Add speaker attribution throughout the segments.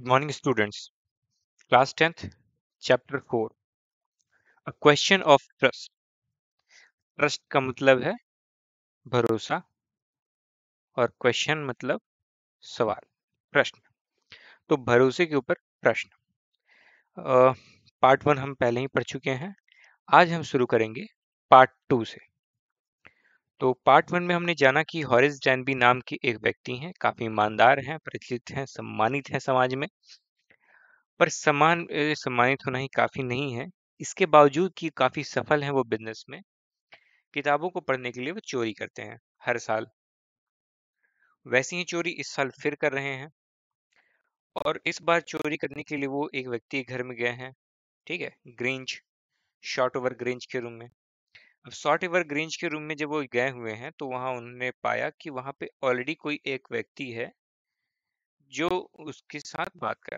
Speaker 1: Good morning, students. Class 10th, Chapter 4. A question of trust. Trust का मतलब है भरोसा और क्वेश्चन मतलब सवाल, प्रश्न। तो भरोसे के ऊपर प्रश्न। पार्ट 1 हम पहले ही पढ़ चुके हैं। आज हम शुरू करेंगे पार्ट 2 से। तो पार्ट 1 में हमने जाना कि हॉरेस डैनबी नाम के एक व्यक्ति हैं, काफी ईमानदार हैं, परिचित हैं, सम्मानित हैं समाज में। पर सम्मानित होना ही काफी नहीं है। इसके बावजूद कि काफी सफल हैं वो बिजनेस में, किताबों को पढ़ने के लिए वो चोरी करते हैं हर साल। वैसी ही चोरी इस साल फिर कर रहे हैं और इस बार चोरी करने के लिए वो एक व्यक्ति के घर में गए हैं। ठीक है, ग्रेंज, शॉर्ट ओवर ग्रेंज के रूम में। अब शॉर्ट ओवर ग्रेंज के रूम में जब वो गए हुए हैं तो वहां उन्होंने पाया कि वहां पे ऑलरेडी कोई एक व्यक्ति है जो उसके साथ बात कर।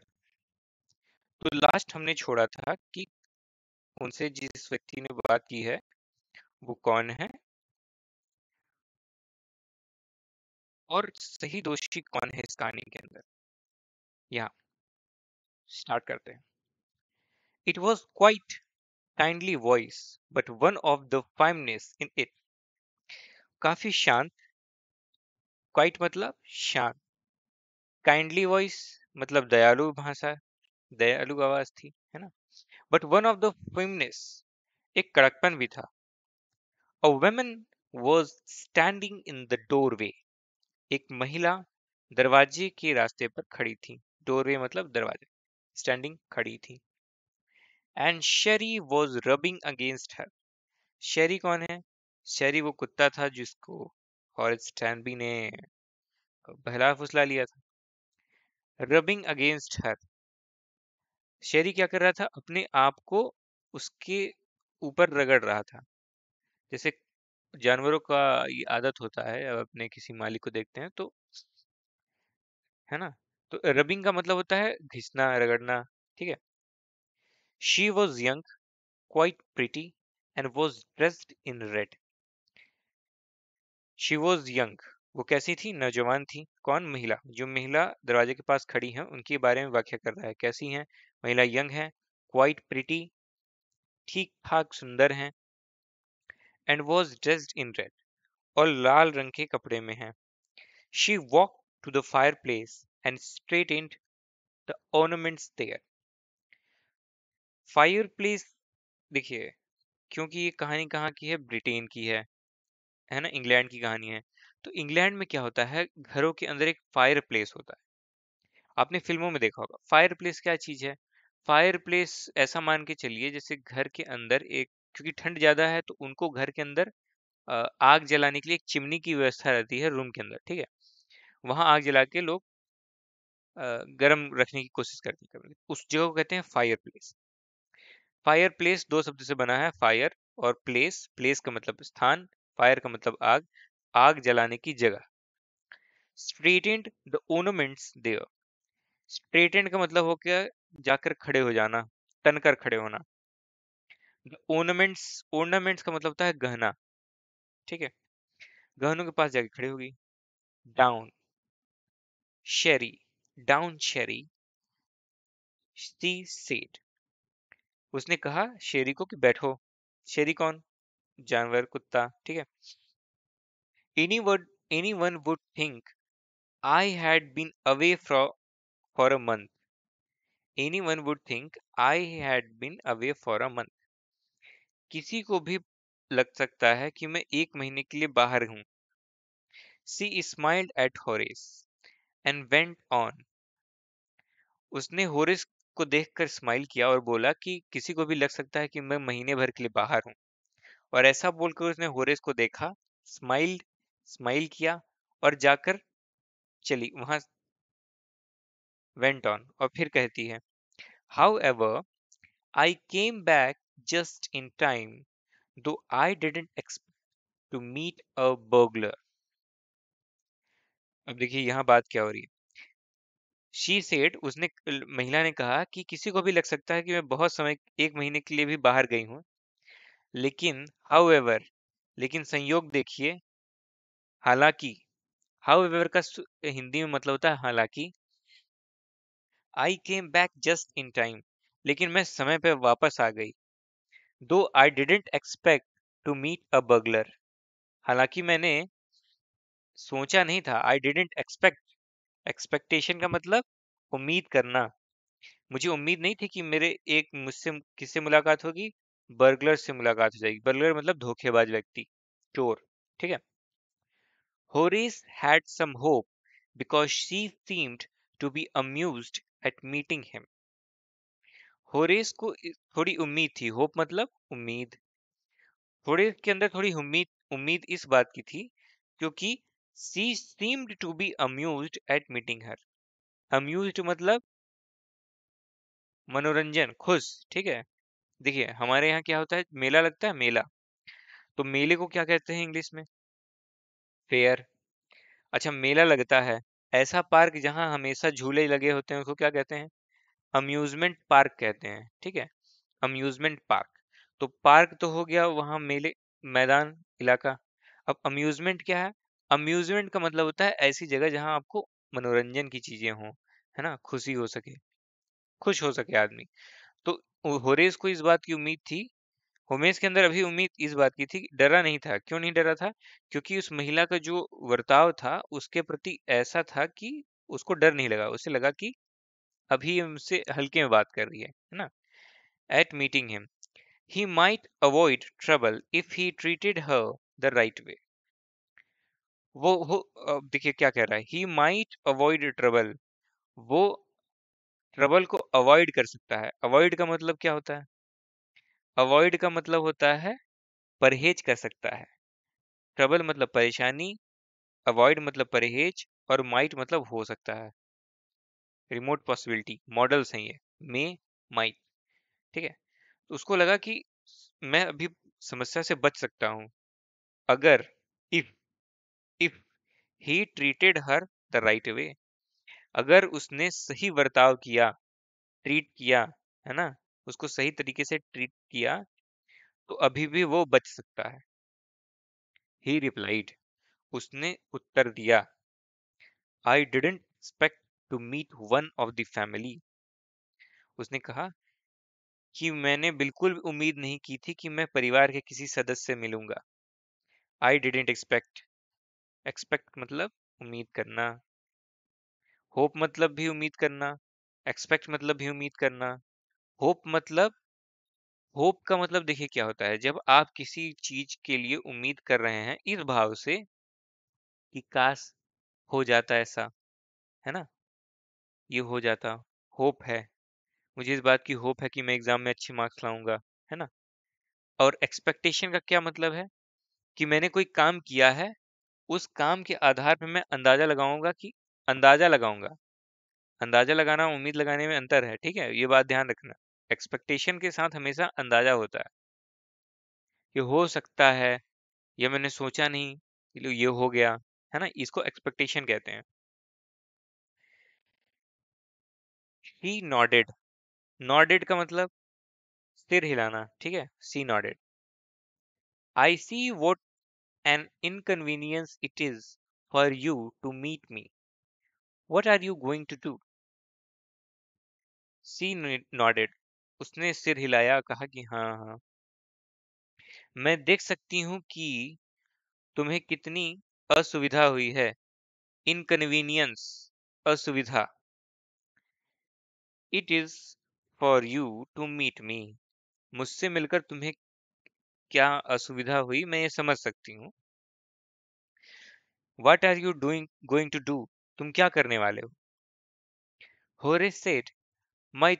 Speaker 1: तो लास्ट हमने छोड़ा था कि उनसे जिस व्यक्ति ने बात की है वो कौन है और सही दोषी कौन है इस कहानी के अंदर। यहाँ स्टार्ट करते हैं। It was quite kindly voice, but one of the firmness in it. काफी शांत, क्वाइट मतलब शांत, काइंडली वॉइस मतलब दयालु भाषा, दयालु आवाज थी, है ना। But one of the firmness, एक कड़कपन भी था। A woman was standing in the doorway. एक महिला दरवाजे के रास्ते पर खड़ी थी। डोरवे मतलब दरवाजा, स्टैंडिंग खड़ी थी। And Sheri was rubbing against her. शेरी कौन है? शेरी वो कुत्ता था जिसको हॉरेस स्टैनबी ने बहला फुसला लिया था। रबिंग अगेंस्ट हर, शेरी क्या कर रहा था? अपने आप को उसके ऊपर रगड़ रहा था। जैसे जानवरों का ये आदत होता है, अब अपने किसी मालिक को देखते हैं तो, है ना। तो रबिंग का मतलब होता है घिसना, रगड़ना। ठीक है। She was young, quite pretty and was dressed in red. She was young, वो कैसी थी? नौजवान थी। कौन? महिला। जो महिला दरवाजे के पास खड़ी है उनके बारे में व्याख्या कर रहा है। कैसी हैं? महिला यंग है, क्वाइट प्रिटी, ठीक ठाक सुंदर हैं, and was dressed in red, और लाल रंग के कपड़े में है। She walk to the fireplace and straightened the ornaments there. Fireplace, देखिए, क्योंकि ये कहानी कहाँ की है? ब्रिटेन की है ना, इंग्लैंड की कहानी है। तो इंग्लैंड में क्या होता है, घरों के अंदर एक फायर प्लेस होता है। आपने फिल्मों में देखा होगा। फायर प्लेस क्या चीज है? फायर प्लेस ऐसा मान के चलिए जैसे घर के अंदर एक, क्योंकि ठंड ज्यादा है तो उनको घर के अंदर आग जलाने के लिए एक चिमनी की व्यवस्था रहती है रूम के अंदर। ठीक है, वहां आग जला के लोग गर्म रखने की कोशिश करते हैं। उस जगह को कहते हैं फायर प्लेस। फायर प्लेस दो शब्द से बना है, फायर और प्लेस। प्लेस का मतलब स्थान, फायर का मतलब आग, आग जलाने की जगह। स्ट्रेटेंड द ornaments देयर। स्ट्रेटेंड का मतलब हो गया जाकर खड़े हो जाना, तनकर खड़े होना। ornaments, ornaments का मतलब होता है गहना। ठीक है, गहनों के पास जाके खड़ी होगी। Down Sheri, down Sheri, she said, उसने कहा शेरी को कि बैठो। शेरी कौन? जानवर, कुत्ता। ठीक है। Any word, any one would think I had been away for a month. Any one would think I had been away for a month. किसी को भी लग सकता है कि मैं एक महीने के लिए बाहर हूं। She smiled at Horace and went on. उसने होरेस को देखकर स्माइल किया और बोला कि किसी को भी लग सकता है कि मैं महीने भर के लिए बाहर हूं। और ऐसा बोलकर उसने होरेस को देखा, स्माइल्ड, स्माइल किया और जाकर चली वहां, वेंट ऑन। और फिर कहती है, however I came back just in time, though I didn't expect to meet a burglar. अब देखिए यहाँ बात क्या हो रही है। शी सेड, उसने, महिला ने कहा कि किसी को भी लग सकता है कि मैं बहुत समय, एक महीने के लिए भी बाहर गई हूँ, लेकिन हाउएवर, लेकिन संयोग देखिए, हालांकि। हाउएवर का हिंदी में मतलब होता है हालांकि। I came back just in time, लेकिन मैं समय पे वापस आ गई। Though I didn't expect to meet a burglar, हालांकि मैंने सोचा नहीं था। आई डिडेंट एक्सपेक्ट, एक्सपेक्टेशन का मतलब उम्मीद करना। मुझे उम्मीद नहीं थी कि मेरे एक मुझसे किससे मुलाकात होगी, बर्गलर से मुलाकात हो जाएगी। बर्गलर मतलब धोखेबाज व्यक्ति, चोर, ठीक है। Horace had some hope because she seemed to be amused at meeting him. Horace को थोड़ी उम्मीद थी, होप मतलब उम्मीद। होरेस के अंदर थोड़ी उम्मीद उम्मीद इस बात की थी क्योंकि she seemed to be amused at meeting her. amused मतलब मनोरंजन, खुश, ठीक है। देखिए हमारे यहाँ क्या होता है, मेला लगता है, मेला, तो मेले को क्या कहते हैं इंग्लिश में? फेयर। अच्छा, मेला लगता है, ऐसा पार्क जहाँ हमेशा झूले लगे होते हैं उसको क्या कहते हैं? अम्यूजमेंट पार्क कहते हैं, ठीक है। Amusement park. तो पार्क तो हो गया वहां मेले, मैदान, इलाका। अब अम्यूजमेंट क्या है? अम्यूजमेंट का मतलब होता है ऐसी जगह जहां आपको मनोरंजन की चीजें हों, है ना, खुशी हो सके, खुश हो सके आदमी। तो होरेस को इस बात की उम्मीद थी, होमेस के अंदर अभी उम्मीद इस बात की थी, डरा नहीं था। क्यों नहीं डरा था? क्योंकि उस महिला का जो वर्ताव था उसके प्रति ऐसा था कि उसको डर नहीं लगा, उसे लगा कि अभी ये मुझसे हल्के में बात कर रही है ना। Eight meeting him he might avoid trouble if he treated her the right way. वो देखिए क्या कह रहा है, ही माइट अवॉइड ट्रबल, वो ट्रबल को अवॉइड कर सकता है। अवॉइड का मतलब क्या होता है? अवॉइड का मतलब होता है परहेज कर सकता है। ट्रबल मतलब परेशानी, अवॉइड मतलब परहेज, और माइट मतलब हो सकता है, रिमोट पॉसिबिलिटी, मॉडल्स हैं ये, मे, माइट, ठीक है। तो उसको लगा कि मैं अभी समस्या से बच सकता हूँ अगर, if if he treated her the right way, अगर उसने सही बर्ताव किया, ट्रीट किया, है ना, उसको सही तरीके से ट्रीट किया, तो अभी भी वो बच सकता है। ही रिप्लाइड, उसने उत्तर दिया, I didn't expect to meet one of the family, उसने कहा कि मैंने बिल्कुल उम्मीद नहीं की थी कि मैं परिवार के किसी सदस्य से मिलूंगा। आई डिडंट एक्सपेक्ट, एक्सपेक्ट मतलब उम्मीद करना, होप मतलब भी उम्मीद करना, एक्सपेक्ट मतलब भी उम्मीद करना, होप मतलब, होप का मतलब देखिए क्या होता है, जब आप किसी चीज के लिए उम्मीद कर रहे हैं इस भाव से कि काश हो जाता ऐसा, है ना, ये हो जाता, होप है, मुझे इस बात की होप है कि मैं एग्जाम में अच्छे मार्क्स लाऊंगा, है ना। और एक्सपेक्टेशन का क्या मतलब है? कि मैंने कोई काम किया है, उस काम के आधार पर मैं अंदाजा लगाऊंगा कि, अंदाजा लगाऊंगा, अंदाजा लगाना उम्मीद लगाने में अंतर है, ठीक है, ये बात ध्यान रखना। एक्सपेक्टेशन के साथ हमेशा अंदाजा होता है कि हो सकता है, या मैंने सोचा नहीं कि लो ये हो गया, है ना, इसको एक्सपेक्टेशन कहते हैं। ही नॉडेड, नॉडेड का मतलब सिर हिलाना, ठीक है, she nodded. I see what an inconvenience it is for you to meet me, what are you going to do? She nodded, उसने सिर हिलाया, कहा कि हाँ हाँ, मैं देख सकती हूँ कि तुम्हें कितनी असुविधा हुई है। इनकन्वीनियंस, असुविधा। It is for you to meet me, मुझसे मिलकर तुम्हें क्या असुविधा हुई मैं ये समझ सकती हूँ। What are you doing going to do, तुम क्या करने वाले हो? Horace said, my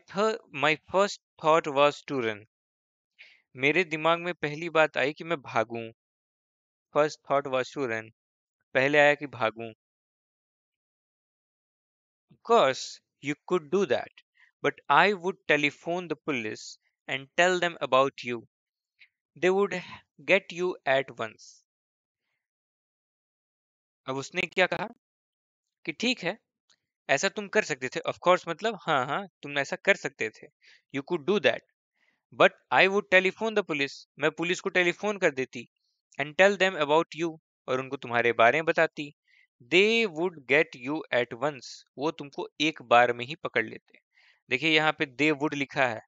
Speaker 1: first thought was to run, मेरे दिमाग में पहली बात आई कि मैं भागूं। First thought was to run, पहले आया कि भागूं। Of course, you could do that, but I would telephone the police and tell them about you. They would get you at once. अब उसने क्या कहा कि ठीक है, ऐसा तुम कर सकते थे। ऑफ कोर्स मतलब हाँ हाँ, तुम ऐसा कर सकते थे। You could do that, but I would telephone the police, मैं पुलिस को टेलीफोन कर देती, and tell them about you, और उनको तुम्हारे बारे में बताती। They would get you at once, वो तुमको एक बार में ही पकड़ लेते। देखिए यहाँ पे दे वुड लिखा है।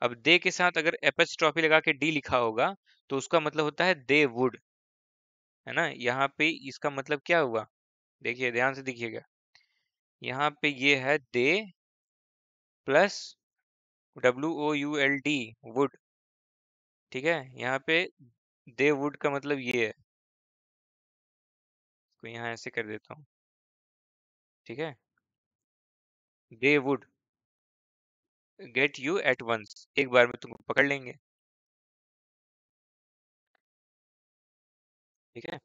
Speaker 1: अब दे के साथ अगर एपस्ट्रॉफी लगा के डी लिखा होगा तो उसका मतलब होता है दे वुड, है ना। यहाँ पे इसका मतलब क्या हुआ, देखिए ध्यान से देखिएगा। यहाँ पे ये है दे प्लस WOULD वुड, ठीक है। यहाँ पे दे वुड का मतलब ये है, तो यहाँ ऐसे कर देता हूँ, ठीक है। They would get you at once, एक बार में तुमको पकड़ लेंगे, ठीक है।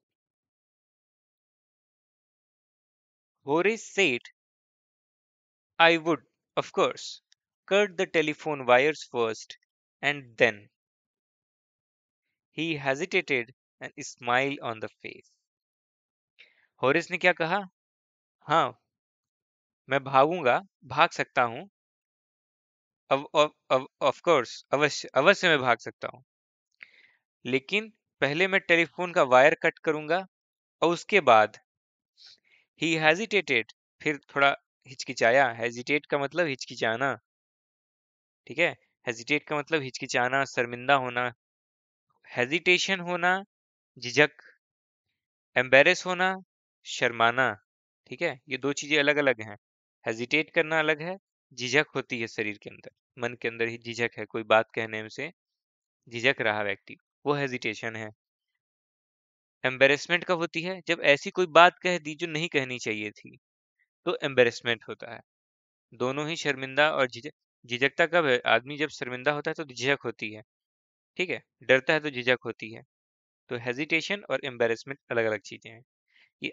Speaker 1: Horace said I would of course cut the telephone wires first, and then he hesitated and smiled on the face. Horace ने क्या कहा, हाँ मैं भागूंगा, भाग सकता हूँ, ऑफ कोर्स अवश्य अवश्य मैं भाग सकता हूँ, लेकिन पहले मैं टेलीफोन का वायर कट करूंगा और उसके बाद ही हेजिटेटेड, फिर थोड़ा हिचकिचाया। हेजिटेट का मतलब हिचकिचाना, ठीक है। हेजिटेट का मतलब हिचकिचाना, शर्मिंदा होना, हेजिटेशन होना झिझक, एम्बेरस होना शर्माना, ठीक है। ये दो चीजें अलग अलग हैं। हेजिटेट करना अलग है, झिझक होती है शरीर के अंदर, मन के अंदर ही झिझक है, कोई बात कहने में से झिझक रहा व्यक्ति, वो हेजिटेशन है। एम्बेरसमेंट कब होती है, जब ऐसी कोई बात कह दी जो नहीं कहनी चाहिए थी, तो एम्बेरसमेंट होता है। दोनों ही शर्मिंदा और झिझक। झिझकता कब है, आदमी जब शर्मिंदा होता है तो झिझक होती है, ठीक है। डरता है तो झिझक होती है। तो हेजिटेशन और एम्बेरसमेंट अलग अलग चीजें हैं, ये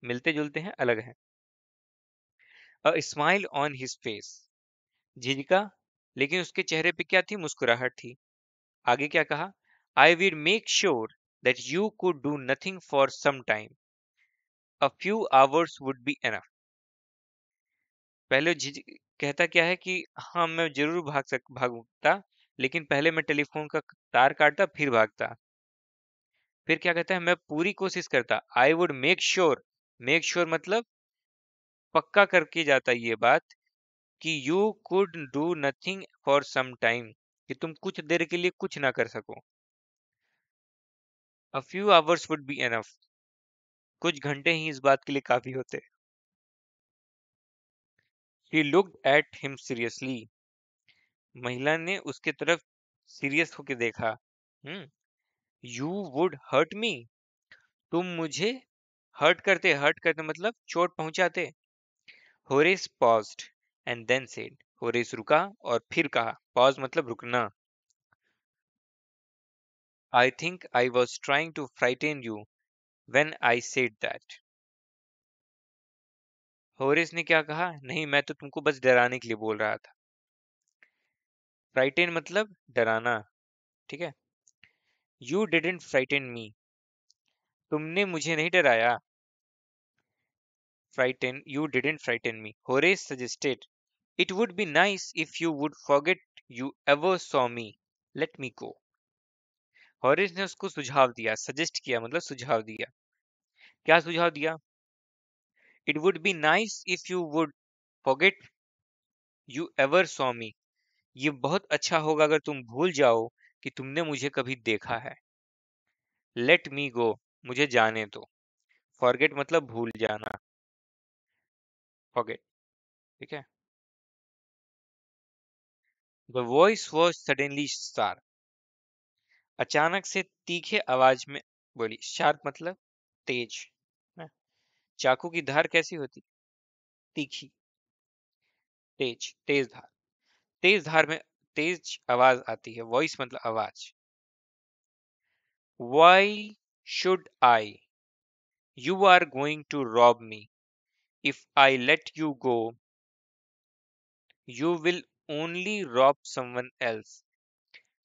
Speaker 1: मिलते जुलते हैं, अलग हैं। A smile on his face, झिझका, लेकिन उसके चेहरे पे क्या थी, मुस्कुराहट थी। आगे क्या कहा, I will make sure that you could do nothing for some time, a few hours would be enough. पहले कहता क्या है कि हाँ मैं जरूर भागता, लेकिन पहले मैं टेलीफोन का तार काटता फिर भागता। फिर क्या कहता है, मैं पूरी कोशिश करता, I would make sure, make sure मतलब पक्का करके जाता ये बात, कि you could do nothing for some time, कि तुम कुछ देर के लिए कुछ ना कर सको। अ few hours would be enough, कुछ घंटे ही इस बात के लिए काफी होते। He looked at him seriously, महिला ने उसके तरफ सीरियस होके देखा। यू वुड हर्ट मी, तुम मुझे हर्ट करते मतलब चोट पहुंचाते। Horace paused and then said, Horace रुका और फिर कहा, पॉज मतलब रुकना, I think I was trying to frighten you when I said that. Horace ने क्या कहा, नहीं मैं तो तुमको बस डराने के लिए बोल रहा था। फ्राइटेन मतलब डराना, ठीक है। यू डिडंट फ्राइटेन मी, तुमने मुझे नहीं डराया। Frighten, you didn't frighten me. Horace suggested, it would be nice if you would forget you ever saw me, late me गो। हॉरिस ने उसको सुझाव दिया, सजेस्ट किया मतलब सुझाव दिया। क्या सुझाव दिया, it would be nice if you would forget you ever saw me, ये बहुत अच्छा होगा अगर तुम भूल जाओ कि तुमने मुझे कभी देखा है। लेट मी गो, मुझे जाने दो। फॉरगेट मतलब भूल जाना, फॉरगेट, ठीक है। The voice was suddenly sharp, अचानक से तीखे आवाज में बोली। शार्प मतलब तेज, है? चाकू की धार कैसी होती, तीखी, तेज, तेज धार। तेज धार में तेज आवाज आती है, वॉइस मतलब आवाज। Why should I, you are going to rob me, if I let you go you will only rob someone else,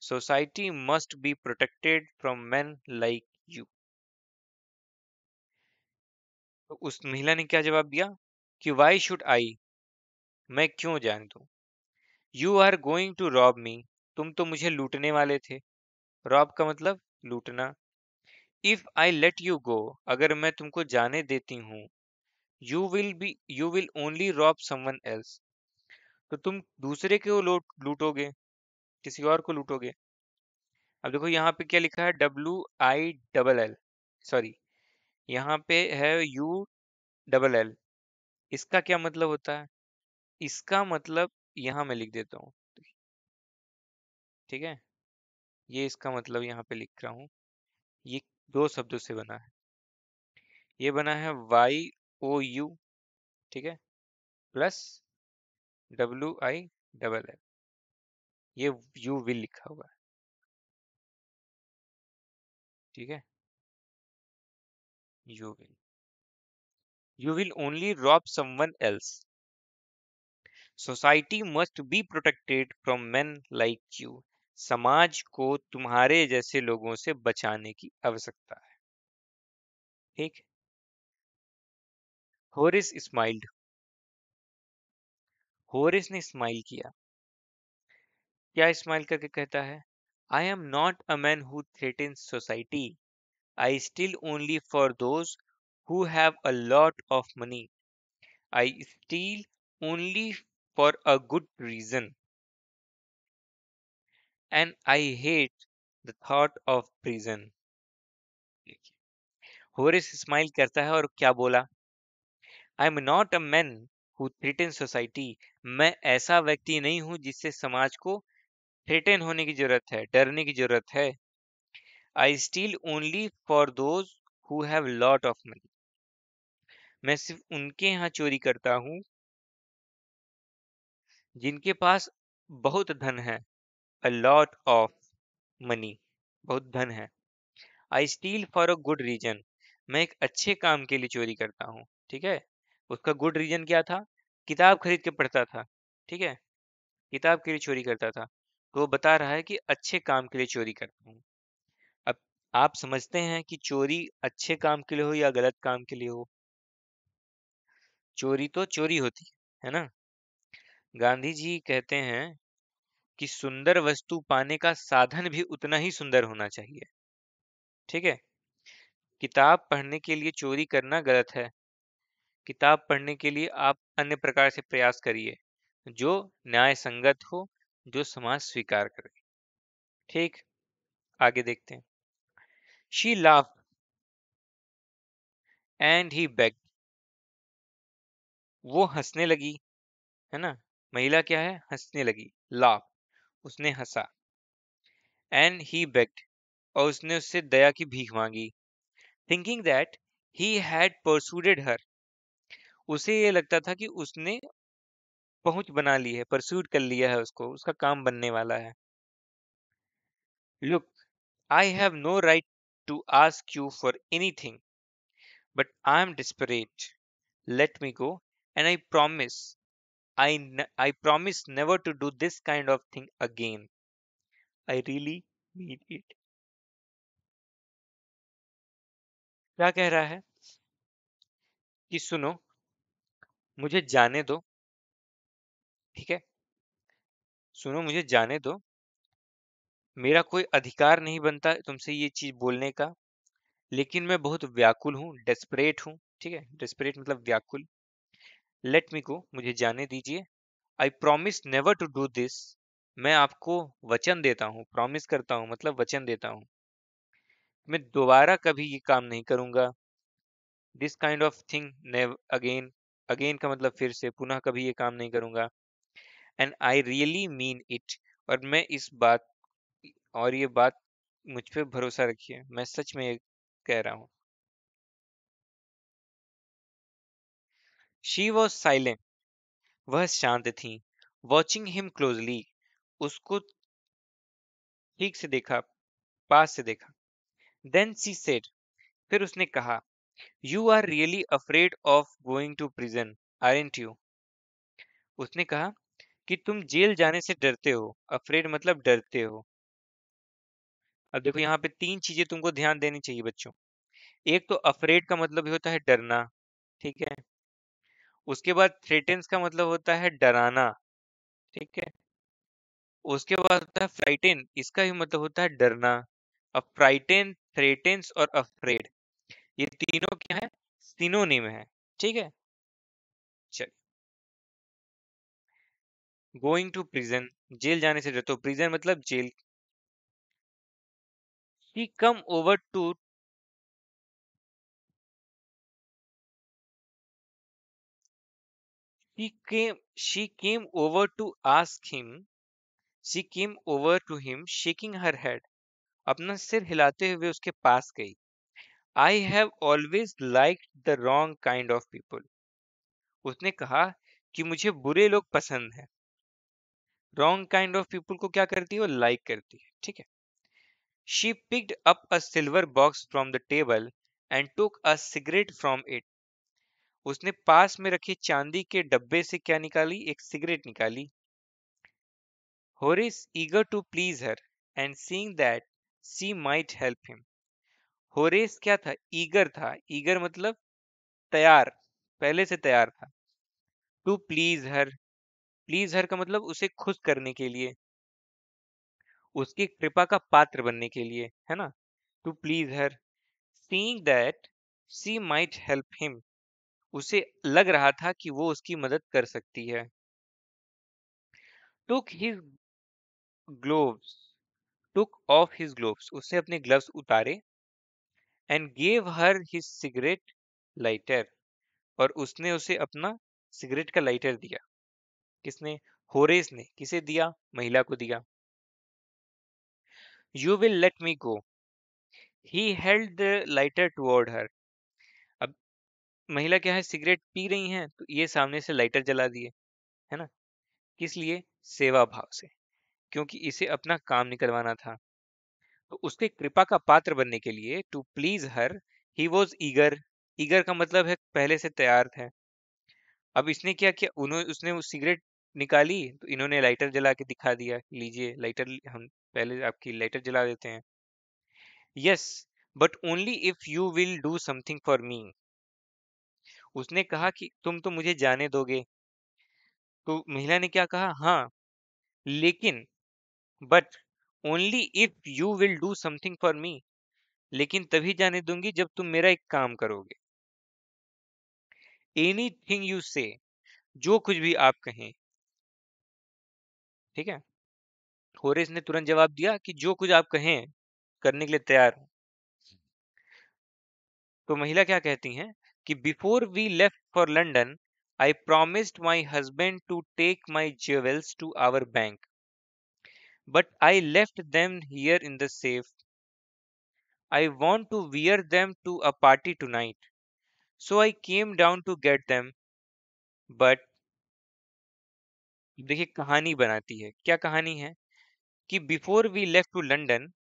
Speaker 1: society must be protected from men like you. तो उस महिला ने क्या जवाब दिया कि वाई शुड आई, मैं क्यों जान दूं, you are going to rob me, तुम तो मुझे लूटने वाले थे। रॉब का मतलब लूटना। If I let you go, अगर मैं तुमको जाने देती हूँ, you will only rob someone else, तो तुम दूसरे को लूटोगे, किसी और को लूटोगे। अब देखो यहाँ पे क्या लिखा है, WILL, सॉरी, यहाँ पे है ULL। इसका क्या मतलब होता है? इसका मतलब यहाँ मैं लिख देता हूँ, ठीक है। ये इसका मतलब यहाँ पे लिख रहा हूँ। ये दो शब्दों से बना है। ये बना है YOU, ठीक है, प्लस WILL। ये यू विल लिखा हुआ है, ठीक है। You will, you will only rob someone else. Society must be protected from men like you. समाज को तुम्हारे जैसे लोगों से बचाने की आवश्यकता है, ठीक। होरिस स्माइल्ड, होरिस ने स्माइल किया। क्या स्माइल करके कहता है? I am not a man who threatens society, I steal only for those who have a lot of money, I steal only for a good reason, and I hate the thought of prison. Horace smile करता है और क्या बोला? I am not a man who threaten society. मैं ऐसा व्यक्ति नहीं हूं जिससे समाज को थ्रेटन होने की जरूरत है, डरने की जरूरत है। I steal only for those who have lot of money. मैं सिर्फ उनके यहाँ चोरी करता हूँ जिनके पास बहुत धन है। अ लॉट ऑफ मनी, बहुत धन है। I steal for a good reason. मैं एक अच्छे काम के लिए चोरी करता हूँ, ठीक है। उसका गुड रीजन क्या था? किताब खरीद के पढ़ता था, ठीक है, किताब के लिए चोरी करता था। तो वो बता रहा है कि अच्छे काम के लिए चोरी करता हूँ। अब आप समझते हैं कि चोरी अच्छे काम के लिए हो या गलत काम के लिए हो? चोरी तो चोरी होती है ना। गांधी जी कहते हैं कि सुंदर वस्तु पाने का साधन भी उतना ही सुंदर होना चाहिए, ठीक है। किताब पढ़ने के लिए चोरी करना गलत है। किताब पढ़ने के लिए आप अन्य प्रकार से प्रयास करिए जो न्याय संगत हो, जो समाज स्वीकार करे, ठीक। आगे देखते हैं। She laugh and he beg. वो हंसने लगी, है ना। महिला क्या है? हंसने लगी, लाफ, उसने हंसा। एंड ही बेग्ड, और उसने उससे दया की भीख मांगी। थिंकिंग दैट ही हैड परसूडेड हर। उसे ये लगता था कि उसने पहुंच बना ली है, परसूड कर लिया है उसको, उसका काम बनने वाला है। Look, I have no right to ask you for anything, but I am desperate. Let me go, and I promise, I promise never to do this kind of thing again. I really mean it. क्या कह रहा है? कि सुनो, मुझे जाने दो, ठीक है। सुनो, मुझे जाने दो। मेरा कोई अधिकार नहीं बनता तुमसे ये चीज बोलने का, लेकिन मैं बहुत व्याकुल हूँ, डेस्परेट हूँ, ठीक है। डेस्परेट मतलब व्याकुल। लेट मी गो, मुझे जाने दीजिए। I promise never to do this. मैं आपको वचन देता हूँ, प्रॉमिस करता हूँ मतलब वचन देता हूँ, मैं दोबारा कभी ये काम नहीं करूंगा। This kind of thing never again. Again का मतलब फिर से, पुनः कभी ये काम नहीं करूंगा। And I really mean it. और मैं इस बात, और ये बात मुझ पे भरोसा रखिए, मैं सच में ये कह रहा हूँ। शी वॉज साइलेंट, वह शांत थी। वॉचिंग हिम क्लोजली, उसको ठीक से देखा, पास से देखा। देन शी सेड, फिर उसने कहा, you are really afraid of going to prison, aren't you. उसने कहा कि तुम जेल जाने से डरते हो। अफ्रेड मतलब डरते हो। अब देखो यहाँ पे तीन चीजें तुमको ध्यान देनी चाहिए बच्चों। एक तो अफ्रेड का मतलब ही होता है डरना, ठीक है। उसके बाद थ्रेटन्स का मतलब होता है डराना, ठीक है। उसके बाद होता है फ्राइटेन, इसका भी मतलब होता है डरना। अब फ्राइटेन, थ्रेटन्स और अफ्रेड, ये तीनों क्या है? सिनोनिम है, ठीक है। चल, गोइंग टू प्रिजन, जेल जाने से डरते हो, प्रिजन मतलब jail. She come over to, she came over to ask him, she came over to him shaking her head, अपना सिर हिलाते हुए उसके पास गई। I have always liked the wrong kind of people, उसने कहा कि मुझे बुरे लोग पसंद हैं। Wrong kind of people को क्या करती है, वो लाइक करती है, ठीक है। She picked up a silver box from the table and took a cigarette from it, उसने पास में रखे चांदी के डब्बे से क्या निकाली, एक सिगरेट निकाली। Horace, eager to please her and seeing that she might help him, Horace क्या था, ईगर था। ईगर मतलब तैयार, पहले से तैयार था। टू प्लीज हर, प्लीज हर का मतलब उसे खुश करने के लिए, उसकी कृपा का पात्र बनने के लिए, है ना। To please her, seeing that she might help him, उसे लग रहा था कि वो उसकी मदद कर सकती है। Took his gloves, took off his gloves, उसने अपने ग्लव्स उतारे। And gave her his cigarette lighter, और उसने उसे अपना सिगरेट का लाइटर दिया। किसने, होरेस ने। किसे दिया, महिला को दिया। You will let me go, he held the lighter toward her, अब महिला क्या है, सिगरेट पी रही हैं तो ये सामने से लाइटर जला दिए, है ना। किस लिए, सेवा भाव से, क्योंकि इसे अपना काम निकलवाना था। तो उसके कृपा का पात्र बनने के लिए, to please her, he was eager, eager का मतलब है पहले से तैयार थे। अब इसने क्या किया, उन्होंने, उसने वो सिगरेट निकाली तो इन्होंने लाइटर जला के दिखा दिया, लीजिए लाइटर, हम पहले आपकी लाइटर जला देते हैं। Yes, but only if you will do something for me, उसने कहा कि तुम तो मुझे जाने दोगे। तो महिला ने क्या कहा, हाँ लेकिन, but only if you will do something for me, लेकिन तभी जाने दूंगी जब तुम मेरा एक काम करोगे। एनीथिंग यू से, जो कुछ भी आप कहें, ठीक है। होरेस ने तुरंत जवाब दिया कि जो कुछ आप कहें करने के लिए तैयार हूं। तो महिला क्या कहती हैं कि before we left for London I promised my husband to take my jewels to our bank, but I left them here in the safe, I want to wear them to a party tonight, so I came down to get them, but, देखिए कहानी बनाती है, क्या कहानी है कि before we left to London,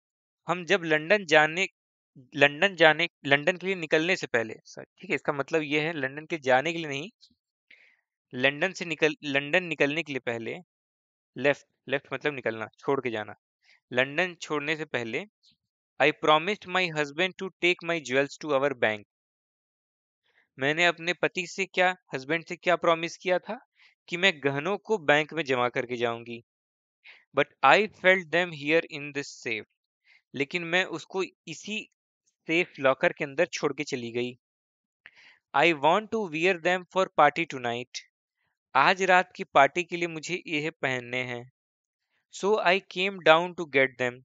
Speaker 1: हम जब लंदन के लिए निकलने से पहले, सर ठीक है, इसका मतलब ये है लंदन के जाने के लिए नहीं, लंदन निकलने के लिए पहले, लेफ्ट, लेफ्ट मतलब निकलना, छोड़ के जाना, लंदन छोड़ने से पहले, I promised my husband to take my jewels to our bank, मैंने अपने पति से क्या, हस्बैंड से क्या प्रॉमिस किया था कि मैं गहनों को बैंक में जमा करके जाऊंगी। But I felt them here in this safe, लेकिन मैं उसको इसी सेफ लॉकर के अंदर छोड़ के चली गई। I want to wear them for party tonight, आज रात की पार्टी के लिए मुझे यह पहनने हैं। So I came down to get them,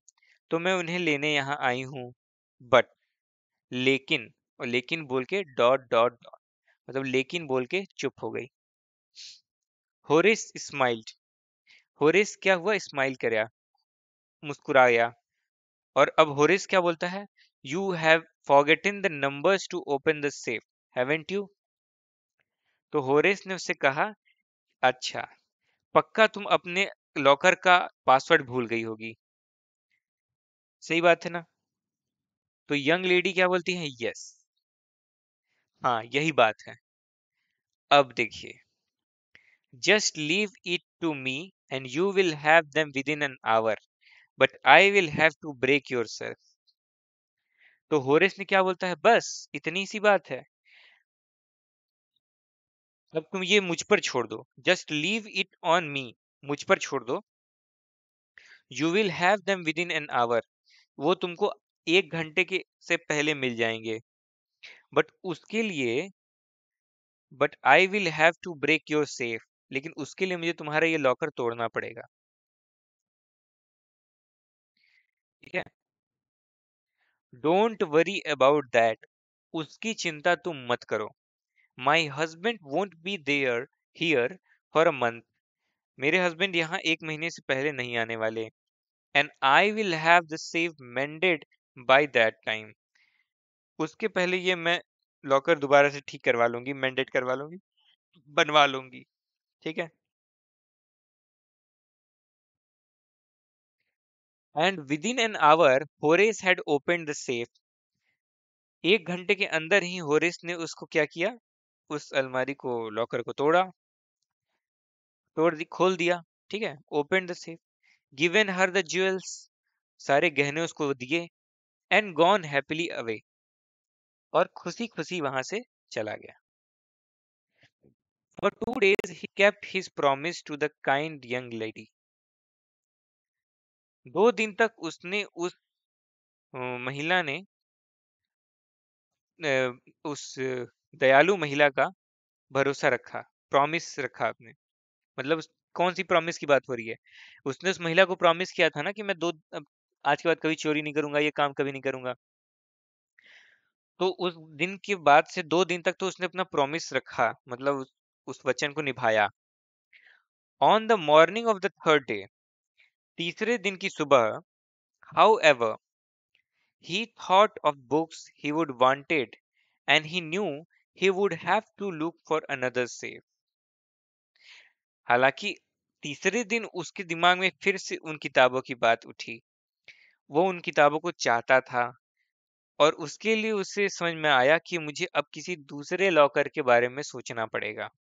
Speaker 1: तो मैं उन्हें लेने यहाँ आई हूँ। बट, लेकिन, और लेकिन बोल के डॉट डॉट डॉट, मतलब लेकिन बोल के चुप हो गई। होरेस स्माइल्ड, होरेस क्या हुआ, स्माइल कराया, मुस्कुराया। और अब होरेस क्या बोलता है, you have forgotten the numbers to open the safe, haven't you. तो होरेस ने उससे कहा, अच्छा, पक्का तुम अपने लॉकर का पासवर्ड भूल गई होगी। सही बात है ना। तो यंग लेडी क्या बोलती है, यस, हाँ यही बात है। अब देखिए, just leave it to me and you will have them within an hour, but I will have to break your self. तो होरेस ने क्या बोलता है, बस इतनी सी बात है, अब तुम ये मुझ पर छोड़ दो, just leave it on me, मुझ पर छोड़ दो। You will have them within an our, वो तुमको 1 घंटे के से पहले मिल जाएंगे। बट उसके लिए, but I will have to break your safe, लेकिन उसके लिए मुझे तुम्हारा ये लॉकर तोड़ना पड़ेगा। ठीक है। डोंट वरी अबाउट दैट, उसकी चिंता तुम मत करो। My husband won't be there here for a month, मेरे हस्बैंड यहाँ एक महीने से पहले नहीं आने वाले। And I will have the safe mended by that time, उसके पहले ये मैं लॉकर दोबारा से ठीक करवा लूंगी, मेंडेड करवा लूंगी, बनवा लूंगी। ठीक है। And with in an our Horace had open the safe, एक घंटे के अंदर ही होरेस ने उसको क्या किया, उस अलमारी को, लॉकर को तोड़ा, खोल दिया। ठीक है। Open the safe, given her the jewels, सारे गहने उसको दिए, एंड गॉन हैप्पीली अवे, और खुशी खुशी वहां से चला गया। For 2 days he kept his promise to the kind young lady, 2 दिन तक उसने उस महिला ने उस दयालु महिला का भरोसा रखा, प्रॉमिस रखा आपने, मतलब कौन सी प्रॉमिस की बात हो रही है? उसने उस महिला को प्रॉमिस किया था ना कि मैं आज के बाद कभी चोरी नहीं करूंगा, ये काम कभी नहीं करूंगा। तो उस दिन के बाद से 2 दिन तक तो उसने अपना प्रॉमिस रखा, मतलब उस वचन को निभाया। On the morning of the third day, तीसरे दिन की सुबह, how ever he thought of books he would wanted, and he knew he would have to look for another safe. हालांकि तीसरे दिन उसके दिमाग में फिर से उन किताबों की बात उठी, वो उन किताबों को चाहता था, और उसके लिए उसे समझ में आया कि मुझे अब किसी दूसरे लॉकर के बारे में सोचना पड़ेगा।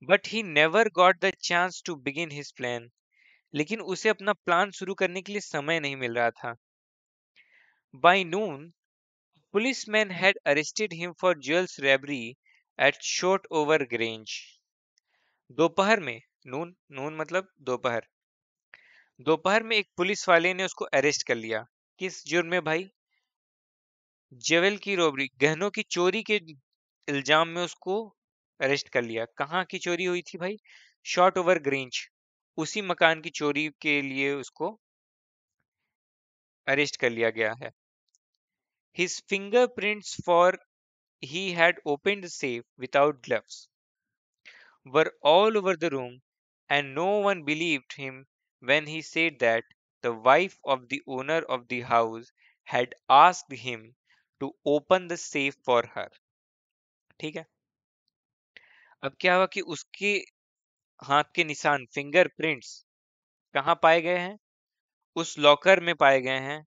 Speaker 1: But he never got the chance to begin his plan, लेकिन उसे अपना प्लान शुरू करने के लिए समय नहीं मिल रहा था। By noon policemen had arrested him for jewels robbery at Shotover Grange. दोपहर में, नून नून मतलब दोपहर, दोपहर में एक पुलिस वाले ने उसको अरेस्ट कर लिया। किस जुर्म में भाई? जेवल की रॉबरी, गहनों की चोरी के इल्जाम में उसको अरेस्ट कर लिया। कहाँ की चोरी हुई थी भाई? शॉट ओवर ग्रेंज, उसी मकान की चोरी के लिए उसको अरेस्ट कर लिया गया है। His fingerprints, for he had opened the safe without gloves, were all over the room, and no one believed him when he said that the wife of the owner of the house had asked him to open the safe for her. ठीक है। अब क्या हुआ कि उसके हाथ के निशान, फिंगरप्रिंट्स, कहाँ पाए गए हैं? उस लॉकर में पाए गए हैं,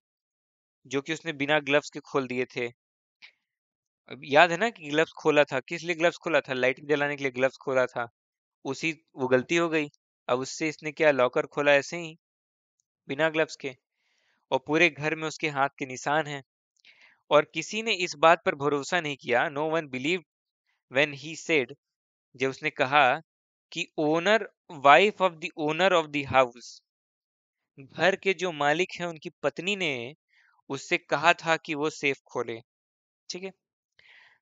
Speaker 1: जो कि उसने बिना ग्लव्स के खोल दिए थे। अब याद है ना कि ग्लव्स खोला था, किस लिए ग्लव्स खोला था? लाइट जलाने के लिए ग्लव्स खोला था। उसी वो गलती हो गई, अब उससे इसने क्या, लॉकर खोला ऐसे ही बिना ग्लव्स के, और पूरे घर में उसके हाथ के निशान हैं। और किसी ने इस बात पर भरोसा नहीं किया, no one believe when he said, जब उसने कहा कि owner, wife of the owner of the house, घर के जो मालिक हैं उनकी पत्नी ने उससे कहा था कि वो सेफ खोले। ठीक है।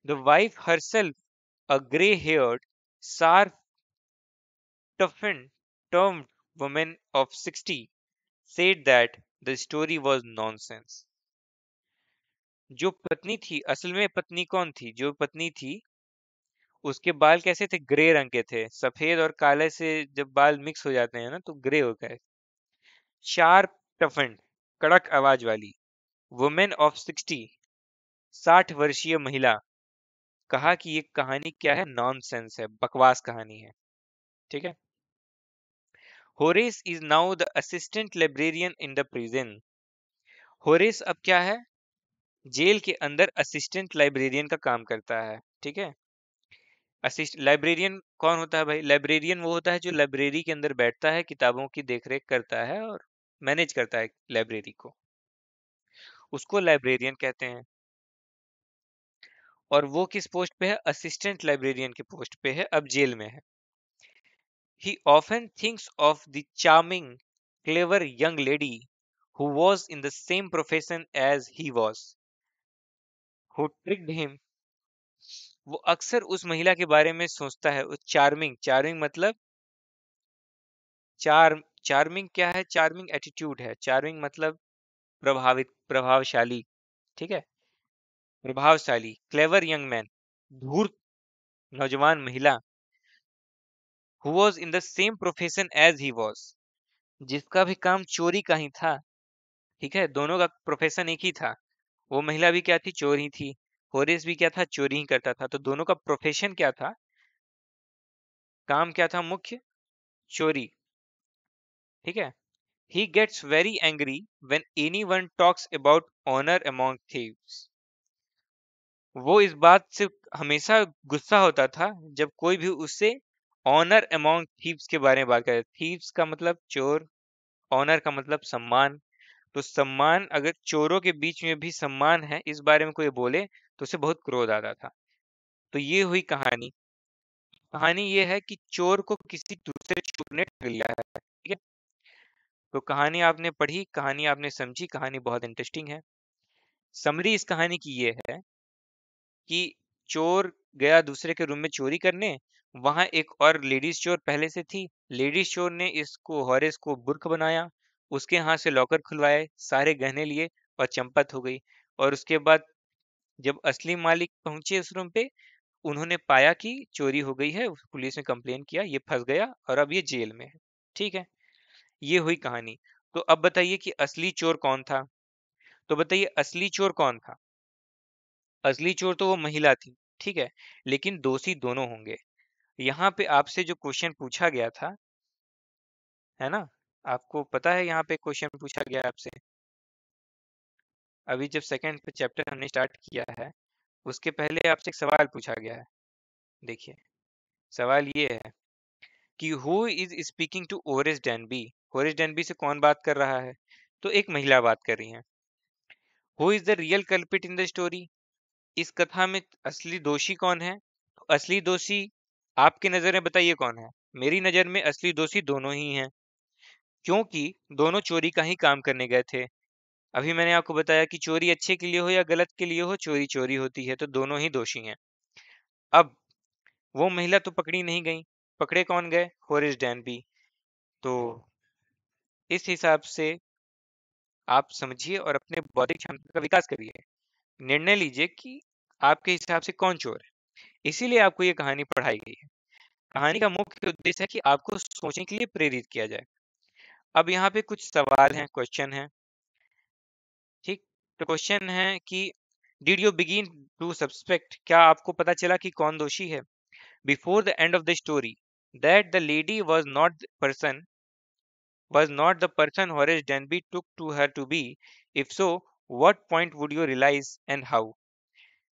Speaker 1: The wife herself, a grey heard, sharp toughened, termed woman of 60, said that the story was nonsense. जो पत्नी थी, असल में पत्नी कौन थी? जो पत्नी थी उसके बाल कैसे थे? ग्रे रंग के थे। सफेद और काले से जब बाल मिक्स हो जाते हैं ना तो ग्रे हो गए। शार्प टफेंड, कड़क आवाज वाली, वुमेन ऑफ 60, 60 वर्षीय महिला, कहा कि ये कहानी क्या है? नॉनसेंस है, बकवास कहानी है। ठीक है। Horace is now the assistant librarian in the prison, Horace अब क्या है? जेल के अंदर असिस्टेंट लाइब्रेरियन का काम करता है। ठीक है। असिस्ट लाइब्रेरियन कौन होता है भाई? लाइब्रेरियन वो होता है जो लाइब्रेरी के अंदर बैठता है, किताबों की देखरेख करता है और मैनेज करता है लाइब्रेरी को, उसको लाइब्रेरियन कहते हैं। और वो किस पोस्ट पे है? असिस्टेंट लाइब्रेरियन के पोस्ट पे है, अब जेल में है। ही often thinks of the charming clever young lady who was in the same profession as he was, who tricked him वो अक्सर उस महिला के बारे में सोचता है। उस चार्मिंग, चार्मिंग मतलब चार्मिंग क्या है? चार्मिंग एटीट्यूड है। चार्मिंग मतलब प्रभावित, प्रभावशाली, ठीक है, प्रभावशाली, क्लेवर यंग मैन, धूर्त नौजवान महिला, who was in the same profession as he was, जिसका भी काम चोरी का ही था। ठीक है, दोनों का प्रोफेशन एक ही था। वो महिला भी क्या थी? चोर ही थी। होरेस भी क्या था? चोरी ही करता था। तो दोनों का प्रोफेशन क्या था? काम क्या था मुख्य? चोरी। ठीक है। He gets very angry when anyone talks about honour among thieves. वो इस बात से हमेशा गुस्सा होता था जब कोई भी उससे ऑनर अमॉन्ग थीव्स के बारे में बात करे। थीव्स का मतलब चोर, ऑनर का मतलब सम्मान। तो सम्मान, अगर चोरों के बीच में भी सम्मान है इस बारे में कोई बोले तो उसे बहुत क्रोध आता था। तो ये हुई कहानी। कहानी ये है कि चोर को किसी दूसरे चोर ने ठग लिया है। ठीक है। तो कहानी आपने पढ़ी, कहानी आपने समझी, कहानी बहुत इंटरेस्टिंग है। समरी इस कहानी की ये है कि चोर गया दूसरे के रूम में चोरी करने। वहां एक और लेडीज चोर पहले से थी। लेडीज चोर ने इसको, हॉरेस को बुर्क बनाया, उसके हाथ से लॉकर खुलवाए, सारे गहने लिए और चंपत हो गई। और उसके बाद जब असली मालिक पहुंचे उस रूम पे, उन्होंने पाया कि चोरी हो गई है। पुलिस ने कंप्लेन किया, ये फंस गया और अब ये जेल में है। ठीक है, ये हुई कहानी। तो अब बताइए कि असली चोर कौन था? तो बताइए असली चोर कौन था? असली चोर तो वो महिला थी। ठीक है, लेकिन दोषी दोनों होंगे। यहाँ पे आपसे जो क्वेश्चन पूछा गया था, है ना, आपको पता है यहाँ पे क्वेश्चन पूछा गया है आपसे। अभी जब सेकंड चैप्टर हमने स्टार्ट किया है उसके पहले आपसे एक सवाल पूछा गया है। देखिए, सवाल ये है कि who is speaking to Horace Denby. Horace Denby से कौन बात कर रहा है? तो एक महिला बात कर रही है। Who is the real culprit in the story. इस कथा में असली दोषी कौन है? तो असली दोषी आपकी नजर में बताइए कौन है? मेरी नजर में असली दोषी दोनों ही हैं, क्योंकि दोनों चोरी का ही काम करने गए थे। अभी मैंने आपको बताया कि चोरी अच्छे के लिए हो या गलत के लिए हो, चोरी चोरी होती है। तो दोनों ही दोषी हैं। अब वो महिला तो पकड़ी नहीं गई, पकड़े कौन गए? होरेस डैनबी। तो इस हिसाब से आप समझिए और अपने बौद्धिक क्षमता का विकास करिए। निर्णय लीजिए कि आपके हिसाब से कौन चोर है। इसीलिए आपको ये कहानी पढ़ाई गई है। कहानी का मुख्य उद्देश्य है कि आपको सोचने के लिए प्रेरित किया जाए। अब यहाँ पे कुछ सवाल हैं, क्वेश्चन है। ठीक, तो क्वेश्चन है कि did you begin to suspect, क्या आपको पता चला कि कौन दोषी है? Before the end of the story that the lady was not the person Horace Denby took to her to be? If so, what point would you realize and how?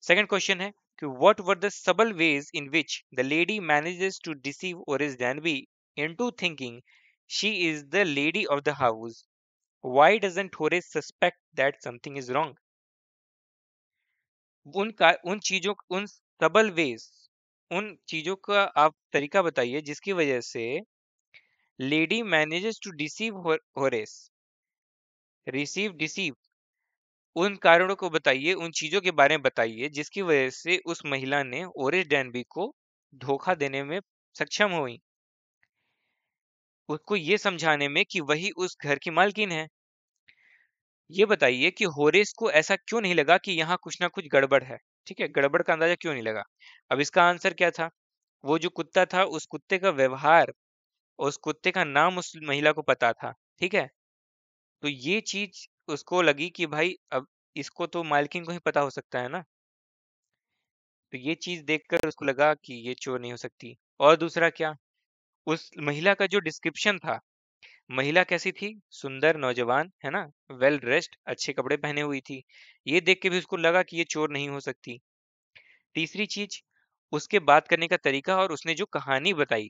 Speaker 1: Second question है कि what were the subtle ways in which the lady manages to deceive Horace Denby into thinking she is the lady of the house? Why doesn't Horace suspect that something is wrong? उन चीजों, उन सबल veg, उन चीजों का आप तरीका बताइए जिसकी वजह से lady manages to deceive Horace, deceive, उन कारणों को बताइए, उन चीजों के बारे में बताइए जिसकी वजह से उस महिला ने ओरेस डैनबी को धोखा देने में सक्षम हुई, उसको ये समझाने में कि वही उस घर की मालकिन है। ये बताइए कि होरेस को ऐसा क्यों नहीं लगा कि यहाँ कुछ ना कुछ गड़बड़ है। ठीक है, गड़बड़ का अंदाजा क्यों नहीं लगा? अब इसका आंसर क्या था? वो जो कुत्ता था, उस कुत्ते का व्यवहार और उस कुत्ते का नाम उस महिला को पता था। ठीक है, तो ये चीज उसको लगी कि भाई अब इसको तो मालकिन को ही पता हो सकता है ना। तो ये चीज देखकर उसको लगा कि ये चोर नहीं हो सकती। और दूसरा क्या, उस महिला का जो डिस्क्रिप्शन था, महिला कैसी थी? सुंदर नौजवान, है ना, वेल ड्रेस्ड, अच्छे कपड़े पहने हुई थी। ये देख के भी उसको लगा कि ये चोर नहीं हो सकती। तीसरी चीज, उसके बात करने का तरीका और उसने जो कहानी बताई,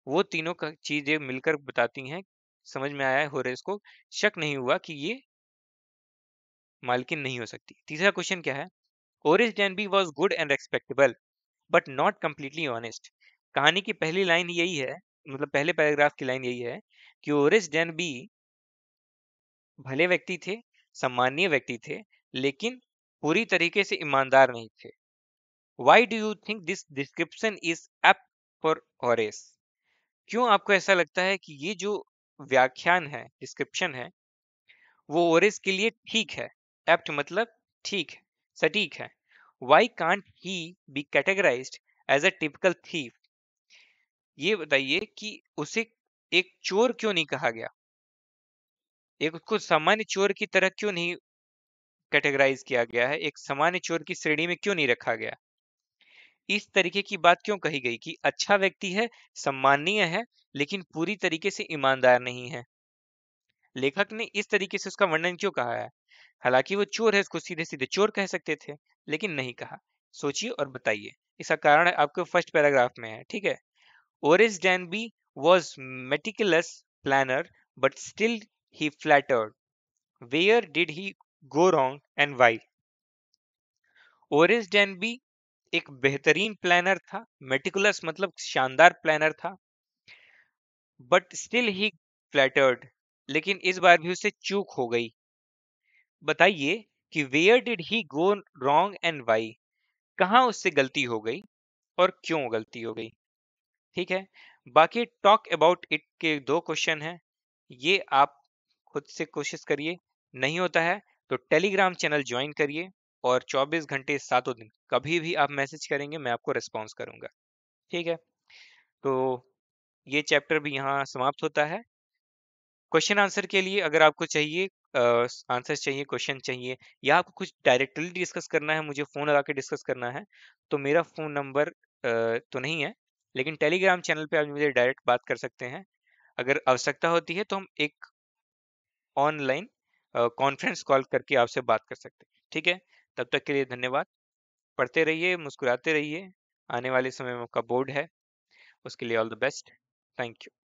Speaker 1: वो तीनों का चीजें मिलकर बताती हैं, समझ में आया है होरेस को, शक नहीं हुआ कि ये मालकिन नहीं हो सकती। तीसरा क्वेश्चन क्या है? Horace Denby was good and respectable but not completely honest. कहानी की पहली लाइन यही है, मतलब पहले पैराग्राफ की लाइन यही है कि ओरिस डेनबी भले व्यक्ति थे, सम्मानीय व्यक्ति थे, लेकिन पूरी तरीके से ईमानदार नहीं थे। Why do you think this description is apt for Horace? क्यों आपको ऐसा लगता है कि ये जो व्याख्यान है, डिस्क्रिप्शन है, वो ओरेस के लिए ठीक है? एप्ट मतलब ठीक है, सटीक है। Why can't he be categorised as a typical thief? ये बताइए कि उसे एक चोर क्यों नहीं कहा गया? एक उसको सामान्य चोर की तरह क्यों नहीं कैटेगराइज किया गया है? एक सामान्य चोर की श्रेणी में क्यों नहीं रखा गया? इस तरीके की बात क्यों कही गई कि अच्छा व्यक्ति है, सम्माननीय है, लेकिन पूरी तरीके से ईमानदार नहीं है? लेखक ने इस तरीके से उसका वर्णन क्यों कहा है? हालांकि वो चोर है, उसको सीधे सीधे चोर कह सकते थे, लेकिन नहीं कहा। सोचिए और बताइए। इसका कारण आपको फर्स्ट पैराग्राफ में है, ठीक है। ओरिस डैनबी was meticulous planner, but still he flattered. Where did he go wrong and why? ओरिस डैनबी एक बेहतरीन प्लानर था, मेटिकुलस मतलब शानदार प्लानर था, बट स्टिल ही फ्लैटर्ड, लेकिन इस बार भी उसे चूक हो गई। बताइए कि where did he go wrong and why? कहाँ उससे गलती हो गई और क्यों गलती हो गई? ठीक है। बाकी टॉक अबाउट इट के 2 क्वेश्चन हैं, ये आप खुद से कोशिश करिए। नहीं होता है तो टेलीग्राम चैनल ज्वाइन करिए, और 24 घंटे सातों दिन कभी भी आप मैसेज करेंगे, मैं आपको रिस्पॉन्स करूंगा। ठीक है। तो ये चैप्टर भी यहाँ समाप्त होता है। क्वेश्चन आंसर के लिए अगर आपको चाहिए, आंसर चाहिए, क्वेश्चन चाहिए, या आपको कुछ डायरेक्टली डिस्कस करना है, मुझे फ़ोन लगा के डिस्कस करना है, तो मेरा फ़ोन नंबर तो नहीं है, लेकिन टेलीग्राम चैनल पे आप मुझे डायरेक्ट बात कर सकते हैं। अगर आवश्यकता होती है तो हम एक ऑनलाइन कॉन्फ्रेंस कॉल करके आपसे बात कर सकते हैं। ठीक है। तब तक के लिए धन्यवाद। पढ़ते रहिए, मुस्कुराते रहिए। आने वाले समय में आपका बोर्ड है, उसके लिए all the best. Thank you.